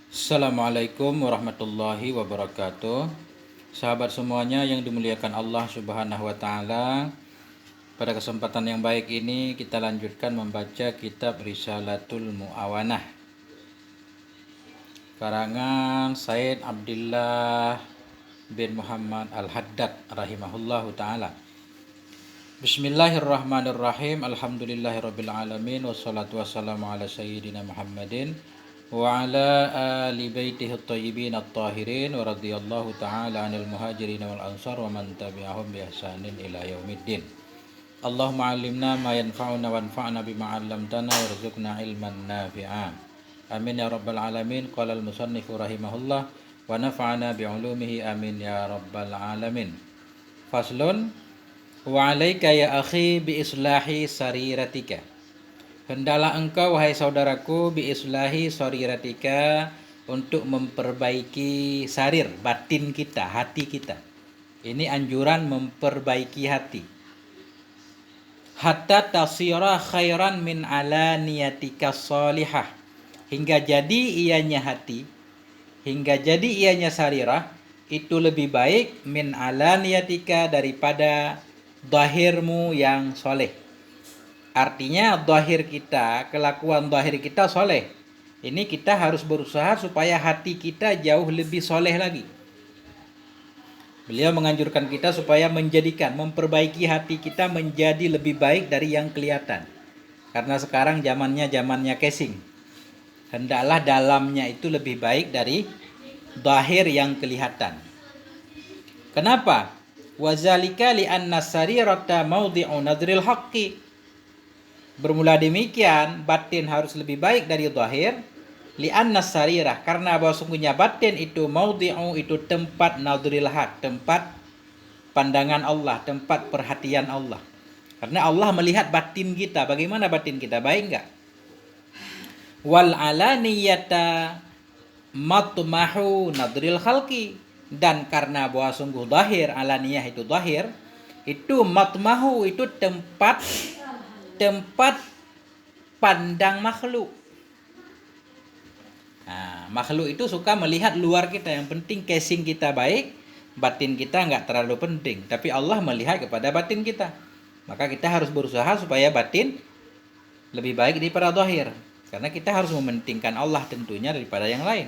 Assalamualaikum warahmatullahi wabarakatuh. Sahabat semuanya yang dimuliakan Allah Subhanahu wa taala. Pada kesempatan yang baik ini kita lanjutkan membaca kitab Risalatul Muawanah karangan Said Abdullah bin Muhammad Al-Haddad rahimahullahu taala. Bismillahirrahmanirrahim. Alhamdulillahirabbil alamin wassalatu wassalamu ala sayyidina Muhammadin wa ala ali baitihi at-tayyibin at-tahirin wa radhiyallahu ta'ala 'anil muhajirin wal ansar wa man tabi'ahum bi ihsanin ila yaumiddin. Allahumma 'allimna ma yanfa'una wanfa'na bima 'allamtana warzuqna ilman nafi'a. Amin ya rabbal alamin. Qala al-musannif rahimahullah wa nafa'ana bi 'ulumihi amin ya rabbal alamin. Faslun wa 'alaika ya akhi bi islahi sariratika. Hendaklah engkau wahai saudaraku bi islahi sariratika untuk memperbaiki sarir batin kita, hati kita. Ini anjuran memperbaiki hati. Hatta tasira khairan min alaniyatika salihah. Hingga jadi ianya hati, hingga jadi ianya sarirah itu lebih baik min alaniyatika daripada zahirmu yang soleh. Artinya zahir kita, kelakuan zahir kita soleh. Ini kita harus berusaha supaya hati kita jauh lebih soleh lagi. Beliau menganjurkan kita supaya memperbaiki hati kita menjadi lebih baik dari yang kelihatan. Karena sekarang zamannya casing. Hendaklah dalamnya itu lebih baik dari zahir yang kelihatan. Kenapa? Wazalika li'anna sarirata mawdi'u nadril haqqi. Bermula demikian, batin harus lebih baik dari zahir. Li'anna sarirah, karena bahwa sungguhnya batin itu mawdi'u, itu tempat nadril haq, tempat pandangan Allah, tempat perhatian Allah. Karena Allah melihat batin kita. Bagaimana batin kita? Baik enggak? Wal alaniyata matmahu nadril khalqi. Dan karena bahwa sungguh zahir, alaniyah itu zahir, itu matmahu, itu tempat pandang makhluk. Nah, makhluk itu suka melihat luar kita. Yang penting casing kita baik, batin kita nggak terlalu penting. Tapi Allah melihat kepada batin kita. Maka kita harus berusaha supaya batin lebih baik daripada zahir. Karena kita harus mementingkan Allah tentunya daripada yang lain.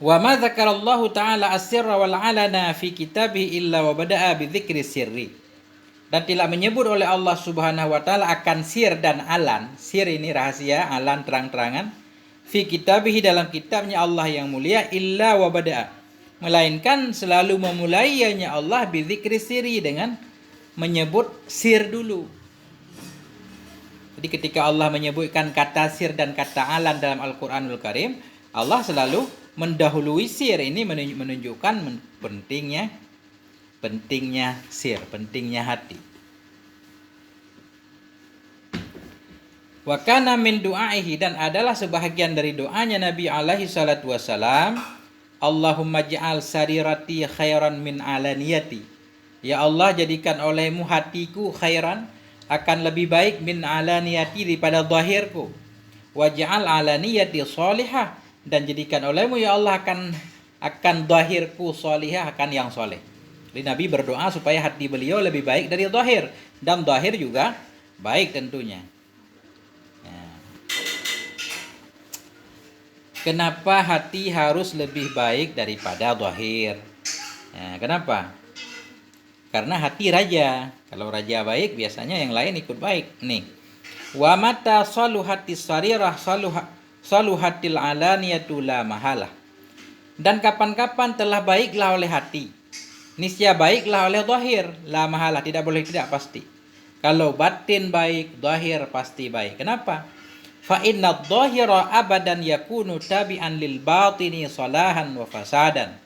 Wa ma dzakarallahu ta'ala as-sirra wal 'alana fi kitabihi illa wa bada'a bi dzikri sirri. Dan tidak menyebut oleh Allah Subhanahu wa taala akan sir dan alan. Sir ini rahasia, alan terang-terangan. Fi kitabihi, dalam kitabnya Allah yang mulia, illa wa bada'a, melainkan selalu memulainya Allah bi dzikri sirri, dengan menyebut sir dulu. Jadi ketika Allah menyebutkan kata sir dan kata alan dalam Al-Qur'anul Karim, Allah selalu mendahului sir. Ini menunjukkan pentingnya sir, pentingnya hati. Wa kana min du'aihi, dan adalah sebahagian dari doanya Nabi alaihi salatu wasalam, Allahumma ja'al sarirati khairan min alaniyati. Ya Allah, jadikan olehmu hatiku khairan, akan lebih baik min alaniyati, daripada zahirku. Wa ja'al alaniyati salihah, dan jadikan olehmu ya Allah akan zahirku salihah, akan yang soleh. Jadi Nabi berdoa supaya hati beliau lebih baik dari zahir, dan zahir juga baik tentunya. Kenapa hati harus lebih baik daripada zahir? Kenapa? Karena hati raja. Kalau raja baik, biasanya yang lain ikut baik. Nih. Wa mata saluhati sarirah saluhatil alaniyatu la mahalah. Dan kapan-kapan telah baiklah oleh hati, niscaya baiklah oleh zahir, la mahalah, tidak boleh tidak, pasti. Kalau batin baik, zahir pasti baik. Kenapa? Fa inna dhahira abadan yakunu tabi'an lil batini salahan wa fasadan.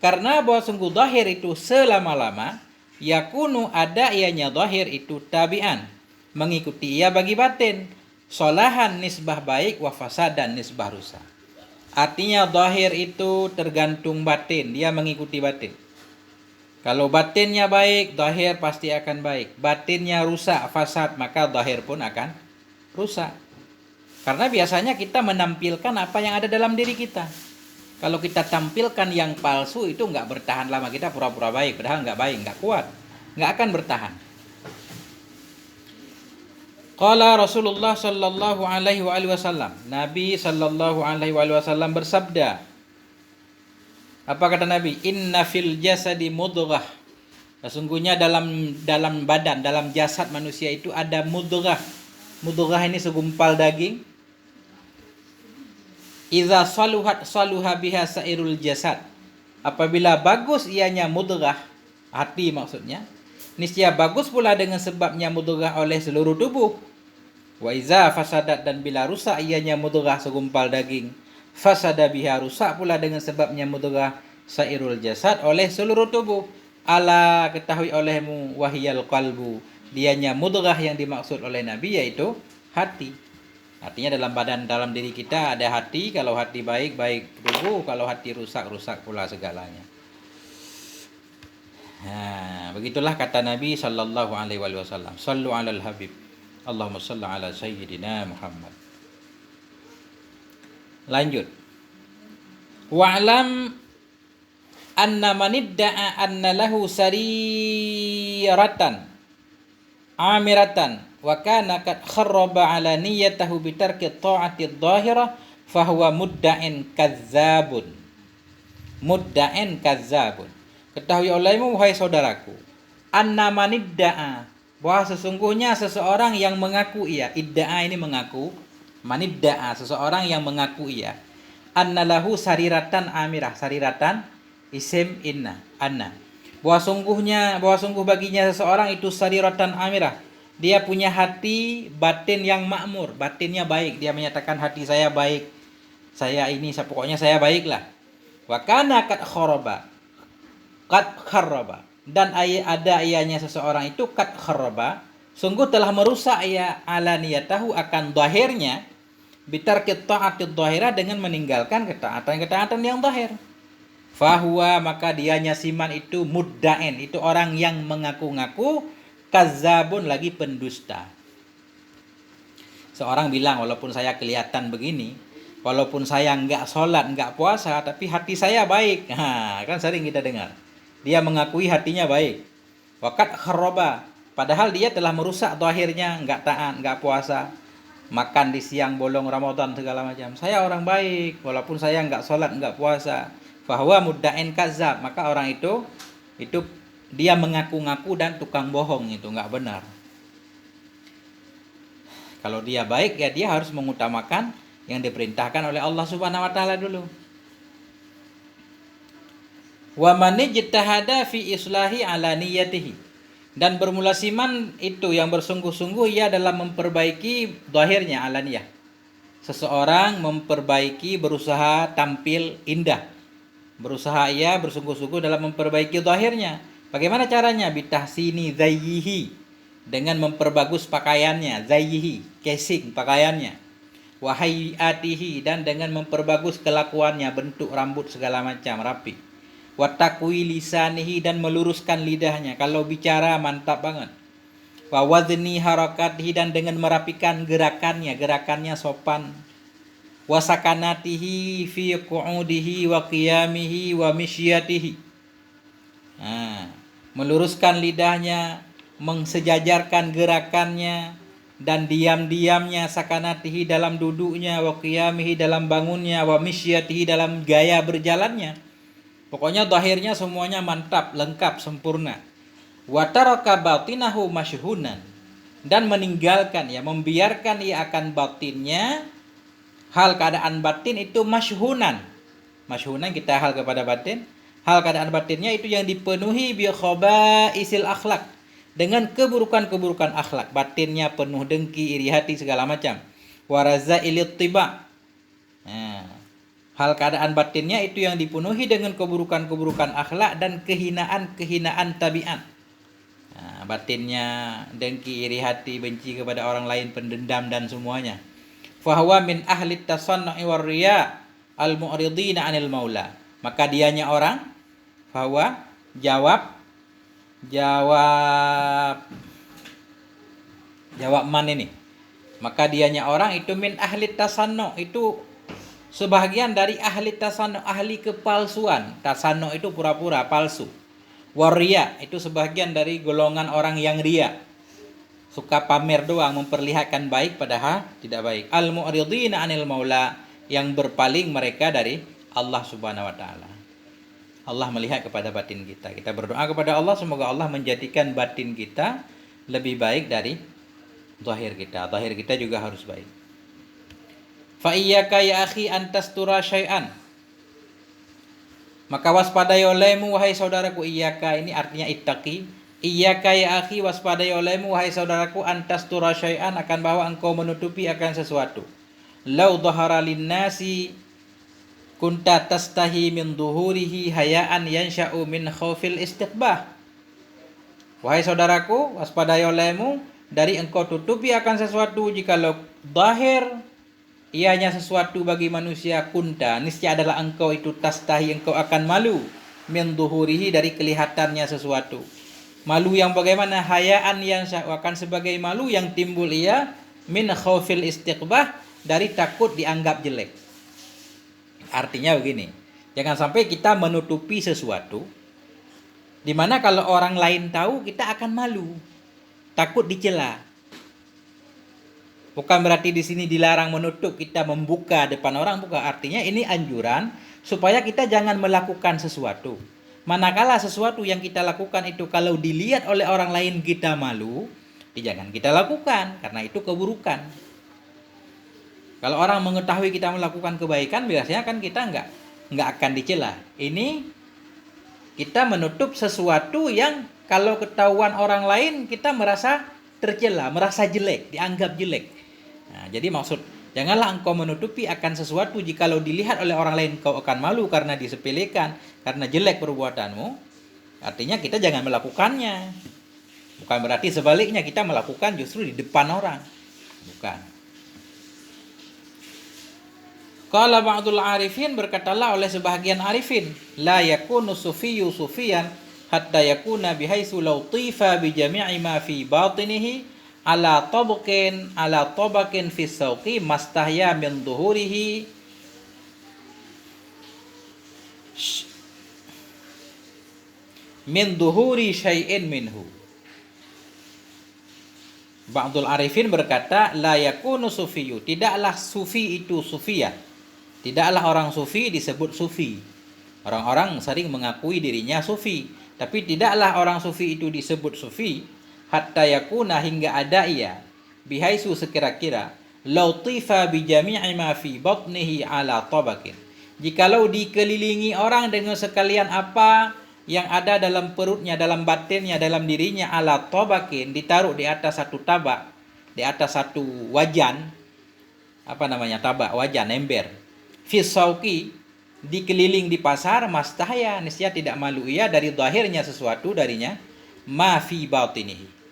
Karena bahwa sungguh zahir itu selama-lama, yakunu ada ianya zahir itu tabi'an, mengikuti ia bagi batin, salahan nisbah baik, wa fasadan nisbah rusak. Artinya zahir itu tergantung batin, dia mengikuti batin. Kalau batinnya baik, zahir pasti akan baik. Batinnya rusak, fasad, maka zahir pun akan rusak. Karena biasanya kita menampilkan apa yang ada dalam diri kita. Kalau kita tampilkan yang palsu itu nggak bertahan lama. Kita pura-pura baik, padahal nggak baik, nggak kuat, nggak akan bertahan. Qala Rasulullah sallallahu alaihi wasallam. Nabi sallallahu alaihi wasallam bersabda. Apa kata Nabi? Inna fil jasadi mudghah. Sesungguhnya dalam badan, dalam jasad manusia itu ada mudghah. Mudghah ini segumpal daging. Idza saluhat saluha biha sairul jasad. Apabila bagus ianya mudghah, hati maksudnya, niscaya bagus pula dengan sebabnya mudghah oleh seluruh tubuh. Wa iza fasadat, dan bila rusak ianya mudghah segumpal daging, fasada biha, rusak pula dengan sebabnya mudghah sairul jasad oleh seluruh tubuh. Ala, ketahui olehmu, wahiyal qalbu, dianya mudghah yang dimaksud oleh Nabi yaitu hati. Artinya dalam badan, dalam diri kita ada hati. Kalau hati baik, baik tubuh. Kalau hati rusak, rusak pula segalanya. Nah, begitulah kata Nabi sallallahu alaihi wasallam. Sallu alal habib. Allahumma salli ala sayyidina Muhammad. Lanjut. Wa'lam anna manidda'a anna lahu sariratan amiratan wa kana qad kharraba ala niyyatihi bi tarki ta'ati adh-dhahirah fa huwa mudda'in kadzabun. Mudda'in kadzabun. Ketahui olehmu wahai saudaraku, anna manidda'a, bahwa sesungguhnya seseorang yang mengaku ia, idda'a ini mengaku, manidda'a seseorang yang mengaku ia, anna lahu sariratan amirah, sariratan isim inna, anna, bahwa sungguh baginya seseorang itu sariratan amirah, dia punya hati batin yang makmur, batinnya baik, dia menyatakan hati saya baik, saya ini, pokoknya saya baiklah. Wa kana qad kharraba, dan ada ianya seseorang itu qad kharraba, sungguh telah merusak ia ala niyatahu, akan zahirnya, bitarki ta'atid zahira, dengan meninggalkan ketaatan yang zahir. Fahuwa, maka dianya siman itu mudda'in, itu orang yang mengaku-ngaku, kadzabun, lagi pendusta. Seorang bilang, walaupun saya kelihatan begini, walaupun saya enggak sholat, enggak puasa, tapi hati saya baik. Kan sering kita dengar. Dia mengakui hatinya baik. Waqad kharraba, padahal dia telah merusak zahirnya, enggak taat, enggak puasa, makan di siang bolong Ramadan segala macam. Saya orang baik, walaupun saya enggak sholat, enggak puasa. Fahuwa mudda'in kadzab, maka orang itu dia mengaku-ngaku dan tukang bohong, itu enggak benar. Kalau dia baik, ya dia harus mengutamakan yang diperintahkan oleh Allah Subhanahu wa taala dulu. Wa man ijtahada fi islahi ala niyatihi, dan bermula siman itu yang bersungguh-sungguh ia dalam memperbaiki zahirnya, alaniyah. Seseorang memperbaiki, berusaha tampil indah, berusaha ia bersungguh-sungguh dalam memperbaiki zahirnya. Bagaimana caranya? Bitahsini zayyihi, dengan memperbagus pakaiannya, zayyihi, casing pakaiannya. Wa hayatihi, dan dengan memperbagus kelakuannya, bentuk rambut segala macam rapi. Wa taqwi lisanihi, dan meluruskan lidahnya, kalau bicara mantap banget. Wa wazni harakatihi, dan dengan merapikan gerakannya sopan. Wa sakanatihi fi qu'udihi wa qiyamihi wa misyatihi. Meluruskan lidahnya, mensejajarkan gerakannya, dan diam-diamnya, sakanatihi dalam duduknya, wa qiyamihi dalam bangunnya, wa misyatihi dalam gaya berjalannya. Pokoknya zahirnya semuanya mantap, lengkap, sempurna. Wa taraka batinahu masyhunan, dan meninggalkan, ya membiarkan ia akan batinnya, hal keadaan batin itu masyhunan. Masyhunan kita hal kepada batin, hal keadaan batinnya itu yang dipenuhi bi khabaisil akhlak, dengan keburukan-keburukan akhlak. Batinnya penuh dengki, iri hati segala macam. Wa razailit tiba. Hal keadaan batinnya itu yang dipenuhi dengan keburukan-keburukan akhlak dan kehinaan-kehinaan tabiat. Batinnya dengki, iri hati, benci kepada orang lain, pendendam dan semuanya. Fahuwa min ahli tasannu'i war riya al-mu'ridina 'anil maula. Maka dianya orang, fahuwa, jawab man ini. Maka dianya orang itu min ahli tasannu, itu sebahagian dari ahli tasannu, ahli kepalsuan. Tasannu itu pura-pura palsu. Waria itu sebahagian dari golongan orang yang ria, suka pamer doang, memperlihatkan baik padahal tidak baik. Al mu'ridina 'anil maula, yang berpaling mereka dari Allah Subhanahu wa taala. Allah melihat kepada batin kita. Kita berdoa kepada Allah semoga Allah menjadikan batin kita lebih baik dari zahir kita. Zahir kita juga harus baik. Fa iyyaka ya akhi antastura syai'an. Maka waspadai olehmu wahai saudaraku, iyyaka ini artinya ittaqi. Iyyaka ya akhi, waspadai olehmu wahai saudaraku, antastura syai'an, akan bahwa engkau menutupi akan sesuatu. Lau dhahara linnasi kunta tastahi min duhurihi hayaan yansha'u min khaufil istiqbah. Wahai saudaraku, waspadai olehmu dari engkau tutupi akan sesuatu jikalau zahir ianya sesuatu bagi manusia, kunta niscaya adalah engkau itu tastahi, engkau akan malu, min duhurihi dari kelihatannya sesuatu. Malu yang bagaimana? Hayaan yang akan sebagai malu yang timbul ia min khaufil istiqbah, dari takut dianggap jelek. Artinya begini, jangan sampai kita menutupi sesuatu dimana kalau orang lain tahu kita akan malu, takut dicela. Bukan berarti di sini dilarang menutup, kita membuka depan orang, bukan. Artinya ini anjuran supaya kita jangan melakukan sesuatu. Manakala sesuatu yang kita lakukan itu kalau dilihat oleh orang lain kita malu, jangan kita lakukan karena itu keburukan. Kalau orang mengetahui kita melakukan kebaikan, biasanya kan kita nggak akan dicela. Ini kita menutup sesuatu yang kalau ketahuan orang lain kita merasa tercela, merasa jelek, dianggap jelek. Nah, jadi maksud, janganlah engkau menutupi akan sesuatu jikalau dilihat oleh orang lain kau akan malu karena disepelekan, karena jelek perbuatanmu. Artinya kita jangan melakukannya. Bukan berarti sebaliknya kita melakukan justru di depan orang. Bukan. Qala ba'dul arifin, berkatalah oleh sebahagian arifin, la yakunu sufiyyu sufiyan hatta yakuna bihaitsu law tifa bi jami'i ma fi batinihi ala tabaqin fi sawqi mastahya min duhurihi min duhuri syai'in minhu. Ba'dul arifin berkata, la yakunu sufiyyu, tidaklah sufi itu sufian. Tidaklah orang sufi disebut sufi. Orang-orang sering mengakui dirinya sufi, tapi tidaklah orang sufi itu disebut sufi hatta yakuna, hingga ada ia, bihaisu sekira-kira, lautifa bijami'i ma fi batnihi ala tabaqin, jikalau dikelilingi orang dengan sekalian apa yang ada dalam perutnya, dalam batinnya, dalam dirinya, ala tabaqin, ditaruh di atas satu tabak, di atas satu wajan, apa namanya, tabak, wajan, ember, fi sauqi, dikeliling di pasar, mastahya, niscaya tidak malu ia dari zahirnya sesuatu darinya, ma fi batinihi.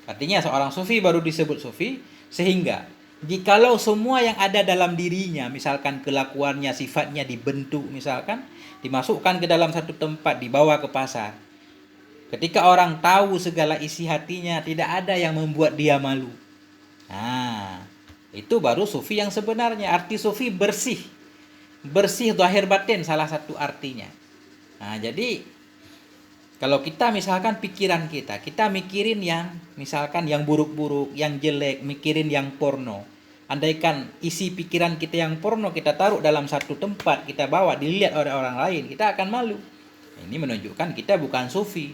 Artinya seorang sufi baru disebut sufi, sehingga jikalau semua yang ada dalam dirinya, misalkan kelakuannya, sifatnya dibentuk, misalkan dimasukkan ke dalam satu tempat, dibawa ke pasar, ketika orang tahu segala isi hatinya, tidak ada yang membuat dia malu. Nah, itu baru sufi yang sebenarnya. Arti sufi bersih, bersih zahir batin, salah satu artinya. Nah, jadi kalau kita misalkan pikiran kita mikirin yang misalkan yang buruk-buruk, yang jelek, mikirin yang porno. Andaikan isi pikiran kita yang porno kita taruh dalam satu tempat, kita bawa dilihat oleh orang lain, kita akan malu. Ini menunjukkan kita bukan sufi.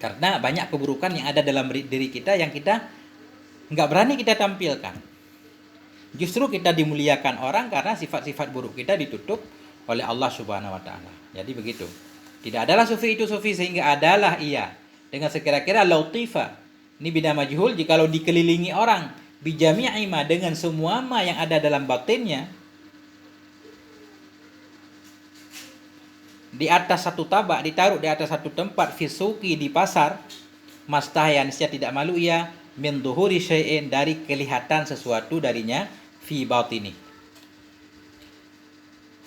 Karena banyak keburukan yang ada dalam diri kita yang kita nggak berani kita tampilkan. Justru kita dimuliakan orang karena sifat-sifat buruk kita ditutup oleh Allah Subhanahu wa taala. Jadi begitu. Tidak adalah sufi itu sufi sehingga adalah ia dengan sekira-kira lautifa. Ini bina majhul, jikalau dikelilingi orang bijami'i ma, dengan semua ma yang ada dalam batinnya, di atas satu tabak, ditaruh di atas satu tempat, fisuki, di pasar, mastahyan, niscaya tidak malu ia, min duhuri syai'in, dari kelihatan sesuatu darinya, fi batini.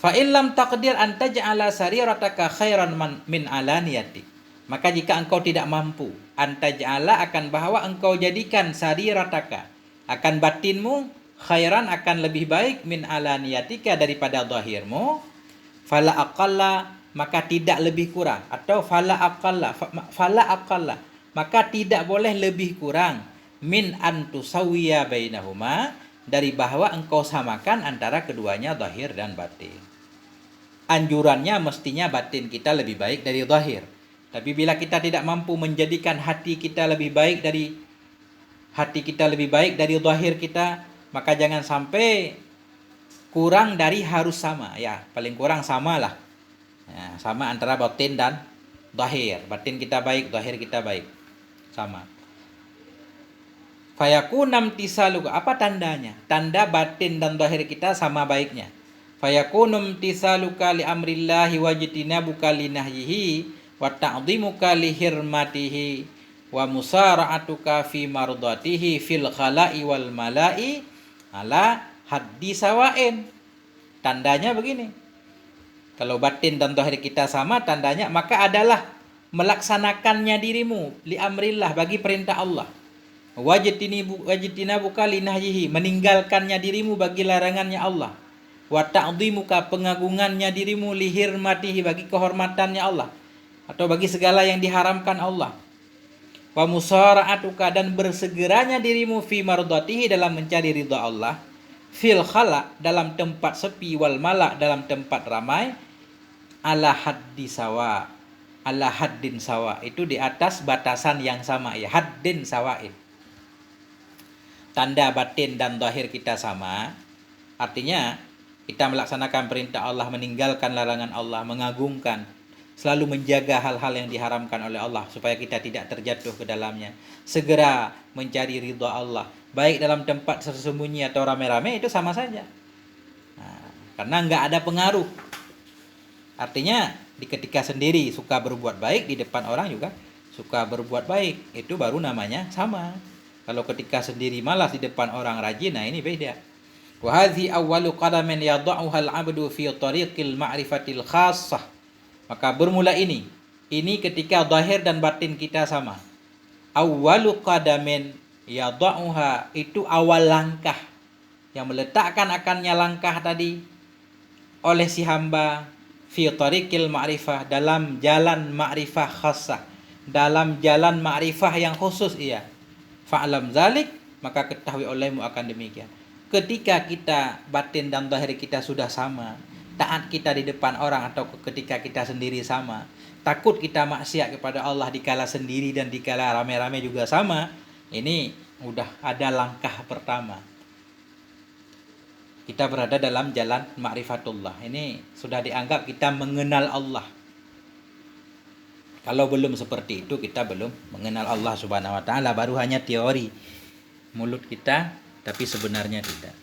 Fa illam taqdir an taj'ala sarirataka khairan min alaniyati, Maka jika engkau tidak mampu, antaj'ala akan bahwa engkau jadikan sarirataka, akan batinmu, khairan akan lebih baik min alaniyatika daripada zahirmu, fala aqalla maka tidak lebih kurang, atau fala aqalla maka tidak boleh lebih kurang min antusawiya bainahuma dari bahwa engkau samakan antara keduanya zahir dan batin. Anjurannya mestinya batin kita lebih baik dari zahir. Tapi bila kita tidak mampu menjadikan hati kita lebih baik dari zahir kita, maka jangan sampai kurang dari harus sama, ya paling kurang samalah. Ya, sama antara batin dan zahir. Batin kita baik, zahir kita baik, sama. Fayakunam tisaluka, apa tandanya? Tanda batin dan zahir kita sama baiknya. Fayakunum tisaluka li amrillahi wajtinabuka li nahyihi wa ta'dhimuka li hirmatihi wa musara'atuka fi mardatihi fil khala'i wal mala'i ala haddi sawain. Tandanya begini. Kalau batin dan zahir kita sama, tandanya maka adalah melaksanakannya dirimu li amrillah, bagi perintah Allah. Wajtinabuka li nahyihi, meninggalkannya dirimu bagi larangannya Allah. Wa ta'dhimuka, pengagungannya dirimu li hirmatihi, bagi kehormatannya Allah atau bagi segala yang diharamkan Allah. Wa musara'atuka, dan bersegeranya dirimu fi mardatihi, dalam mencari ridha Allah, fil khala, dalam tempat sepi, wal mala, dalam tempat ramai, ala haddin sawa, itu di atas batasan yang sama, ya haddin sawain. Tanda batin dan zahir kita sama, artinya kita melaksanakan perintah Allah, meninggalkan larangan Allah, mengagungkan, selalu menjaga hal-hal yang diharamkan oleh Allah supaya kita tidak terjatuh ke dalamnya. Segera mencari ridha Allah, baik dalam tempat tersembunyi atau rame-rame, itu sama saja. Nah, karena nggak ada pengaruh. Artinya di ketika sendiri suka berbuat baik, di depan orang juga suka berbuat baik, itu baru namanya sama. Kalau ketika sendiri malas, di depan orang rajin, nah ini beda. Wa hadhi awwalu qadamin yad'uha al-'abdu fi tariqil ma'rifatil khassah. Maka bermula ini ketika zahir dan batin kita sama. Awwalu qadamin yad'uha, itu awal langkah yang meletakkan akannya langkah tadi oleh si hamba, fi tariqil ma'rifah, dalam jalan ma'rifah khassah, dalam jalan ma'rifah yang khusus, iya. Fa'lam zalik, maka ketahui olehmu akan demikian. Ketika kita batin dan zahir kita sudah sama, taat kita di depan orang atau ketika kita sendiri sama, takut kita maksiat kepada Allah dikala sendiri dan dikala rame-rame juga sama, ini udah ada langkah pertama. Kita berada dalam jalan ma'rifatullah. Ini sudah dianggap kita mengenal Allah. Kalau belum seperti itu, kita belum mengenal Allah Subhanahu wa taala, baru hanya teori mulut kita, tapi sebenarnya tidak.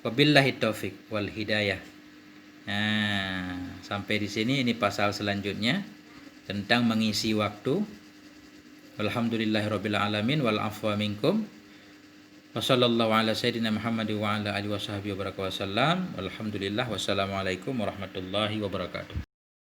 Wabillahi taufik wal hidayah. Nah, sampai di sini ini pasal selanjutnya tentang mengisi waktu. Alhamdulillahirabbil alamin wal afwa minkum. Wassallallahu ala sayyidina Muhammad wa ala alihi washabihi wabarakatuh. Alhamdulillah, wassalamualaikum warahmatullahi wabarakatuh.